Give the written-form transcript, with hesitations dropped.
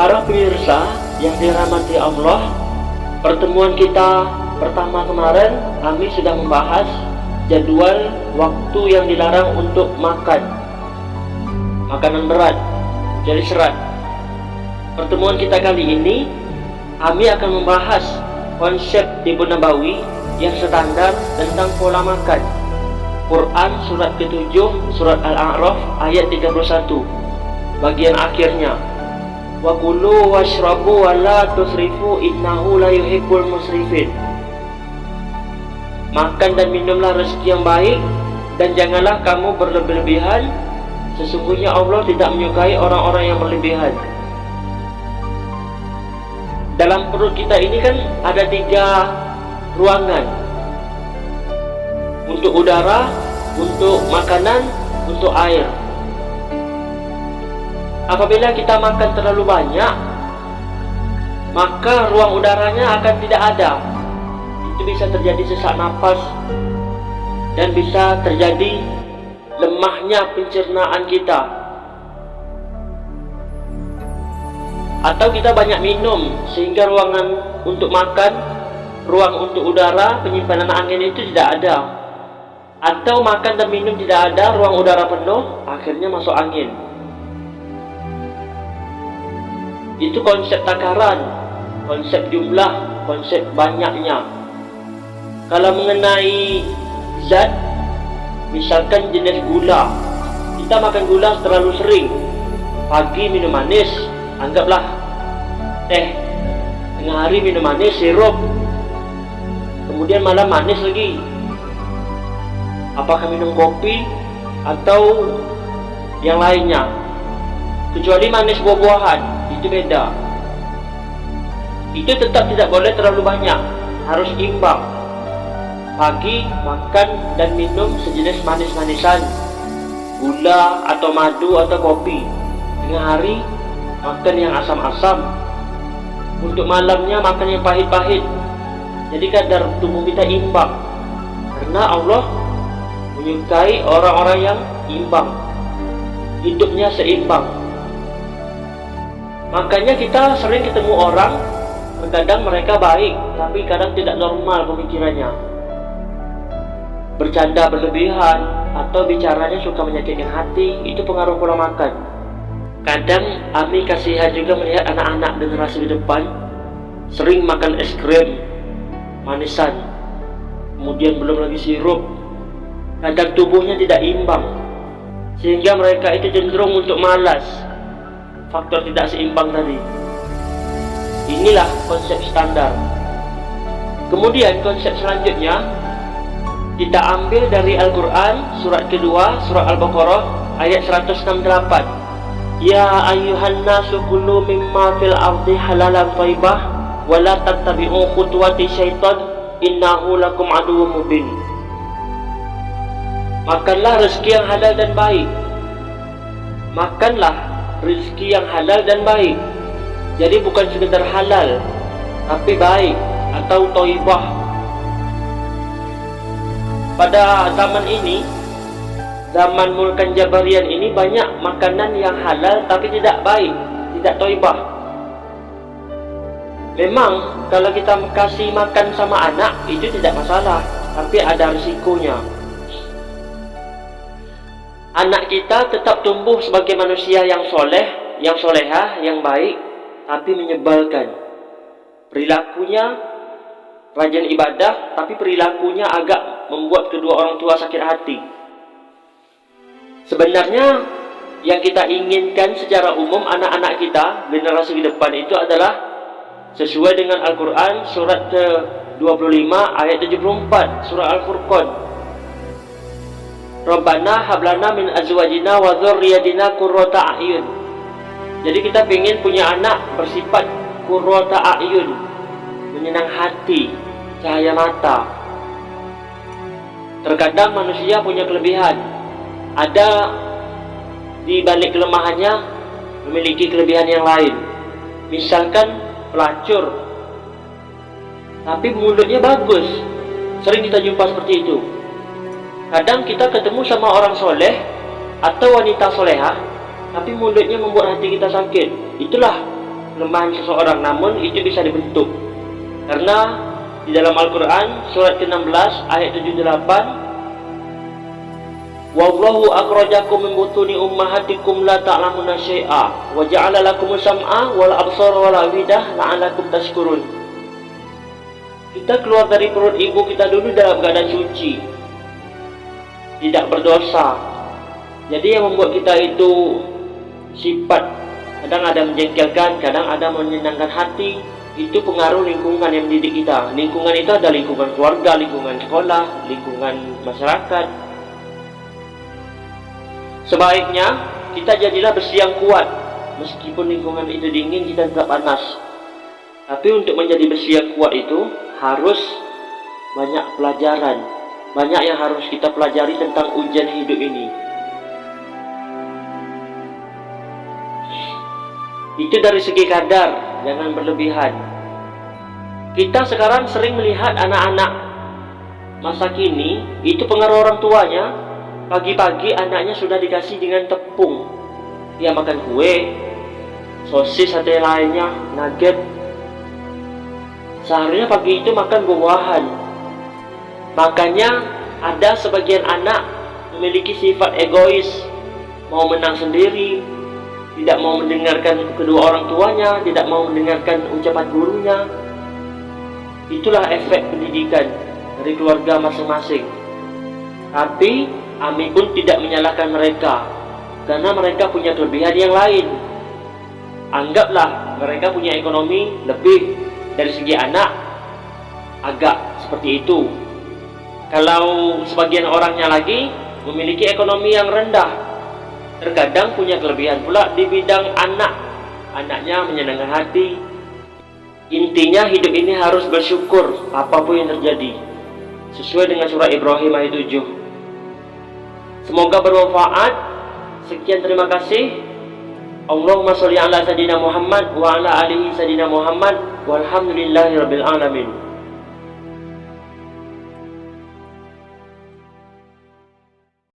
Para pemirsa yang dirahmati Allah, pertemuan kita pertama kemarin kami sudah membahas jadwal waktu yang dilarang untuk makan makanan berat, jadi serat. Pertemuan kita kali ini kami akan membahas konsep Tibbun Nabawi yang standar tentang pola makan. Quran surat ke-7 surat Al-A'raf ayat 31 bagian akhirnya, wa kulu washrabu wa la tusrifu innahu la yuhibbul musrifin. Makan dan minumlah rezeki yang baik dan janganlah kamu berlebih-lebihan, sesungguhnya Allah tidak menyukai orang-orang yang berlebihan. Dalam perut kita ini kan ada 3 ruangan, untuk udara, untuk makanan, untuk air. Apabila kita makan terlalu banyak, maka ruang udaranya akan tidak ada. Itu bisa terjadi sesak napas dan bisa terjadi lemahnya pencernaan kita. Atau kita banyak minum sehingga ruangan untuk makan, ruang untuk udara, penyimpanan angin itu tidak ada. Atau makan dan minum tidak ada, ruang udara penuh, akhirnya masuk angin. Itu konsep takaran, konsep jumlah, konsep banyaknya. Kalau mengenai zat, misalkan jenis gula, kita makan gula terlalu sering. Pagi minum manis, anggaplah teh. Tengah hari minum manis, sirup. Kemudian malam manis lagi. Apakah minum kopi atau yang lainnya? Kecuali manis buah-buahan, itu beda. Itu tetap tidak boleh terlalu banyak, harus imbang. Pagi makan dan minum sejenis manis-manisan, gula atau madu atau kopi. Tengah hari makan yang asam-asam. Untuk malamnya makan yang pahit-pahit. Jadi kadar tubuh kita imbang, karena Allah menyukai orang-orang yang imbang, hidupnya seimbang. Makanya kita sering ketemu orang, terkadang mereka baik, tapi kadang tidak normal pemikirannya, bercanda berlebihan, atau bicaranya suka menyakitkan hati. Itu pengaruh pola makan. Kadang kami kasihan juga melihat anak-anak generasi di depan sering makan es krim, manisan, kemudian belum lagi sirup. Kadar tubuhnya tidak imbang, sehingga mereka itu cenderung untuk malas. Faktor tidak seimbang tadi. Inilah konsep standar. Kemudian konsep selanjutnya kita ambil dari Al-Quran surat kedua, surat Al-Baqarah ayat 168. Ya ayyuhan nasu kulu mimma fil ardi halalan thayyibah wa la tattabi'u khutuwati syaitan innahu lakum aduwwum mubin. Makanlah rezeki yang halal dan baik. Makanlah rezeki yang halal dan baik. Jadi bukan sekedar halal, tapi baik atau thayyibah. Pada zaman ini, zaman Mulkan Jabarian ini, banyak makanan yang halal tapi tidak baik, tidak thayyibah. Memang kalau kita kasih makan sama anak itu tidak masalah, tapi ada risikonya. Anak kita tetap tumbuh sebagai manusia yang soleh, yang solehah, yang baik, tapi menyebalkan. Perilakunya rajin ibadah, tapi perilakunya agak membuat kedua orang tua sakit hati. Sebenarnya yang kita inginkan secara umum anak-anak kita, generasi ke depan itu adalah sesuai dengan Al-Quran surat ke-25 ayat 74, surah Al-Furqan. Rabbana hablana min azwajina wa dzurriyyatina qurrata a'yun. Jadi kita ingin punya anak bersifat qurrata a'yun, menyenang hati, cahaya mata. Terkadang manusia punya kelebihan. Ada di balik kelemahannya memiliki kelebihan yang lain. Misalkan pelacur, tapi mulutnya bagus. Sering kita jumpa seperti itu. Kadang kita ketemu sama orang soleh atau wanita solehah, tapi mulutnya membuat hati kita sakit. Itulah kelemahan seseorang, namun itu bisa dibentuk. Karena di dalam Al-Quran surat ke-16 ayat 78, Wallahu akhrajakum min butuni ummahatikum la ta'lamuna syai'a wa ja'ala lakumus sam'a wal absara wal afidah la'allakum tashkurun. Kita keluar dari perut ibu kita dulu dalam keadaan suci, tidak berdosa. Jadi yang membuat kita itu sifat kadang ada menjengkelkan, kadang ada menyenangkan hati, itu pengaruh lingkungan yang mendidik kita. Lingkungan itu ada lingkungan keluarga, lingkungan sekolah, lingkungan masyarakat. Sebaiknya kita jadilah besi yang kuat. Meskipun lingkungan itu dingin, kita tetap panas. Tapi untuk menjadi besi yang kuat itu harus banyak pelajaran. Banyak yang harus kita pelajari tentang ujian hidup ini. Itu dari segi kadar, jangan berlebihan. Kita sekarang sering melihat anak-anak masa kini, itu pengaruh orang tuanya. Pagi-pagi anaknya sudah dikasih dengan tepung. Dia makan kue, sosis atau yang lainnya, nugget. Seharusnya pagi itu makan buah-buahan. Makanya ada sebagian anak memiliki sifat egois, mau menang sendiri, tidak mau mendengarkan kedua orang tuanya, tidak mau mendengarkan ucapan gurunya. Itulah efek pendidikan dari keluarga masing-masing. Tapi Ami pun tidak menyalahkan mereka, karena mereka punya kelebihan yang lain. Anggaplah mereka punya ekonomi lebih dari segi anak, agak seperti itu. Kalau sebagian orangnya lagi memiliki ekonomi yang rendah, terkadang punya kelebihan pula di bidang anak. Anaknya menyenangkan hati. Intinya hidup ini harus bersyukur apapun yang terjadi, sesuai dengan surah Ibrahim ayat 7. Semoga bermanfaat. Sekian, terima kasih. Allahumma sholli ala sayyidina Muhammad wa ala alihi sayyidina Muhammad walhamdulillahirabbil alamin.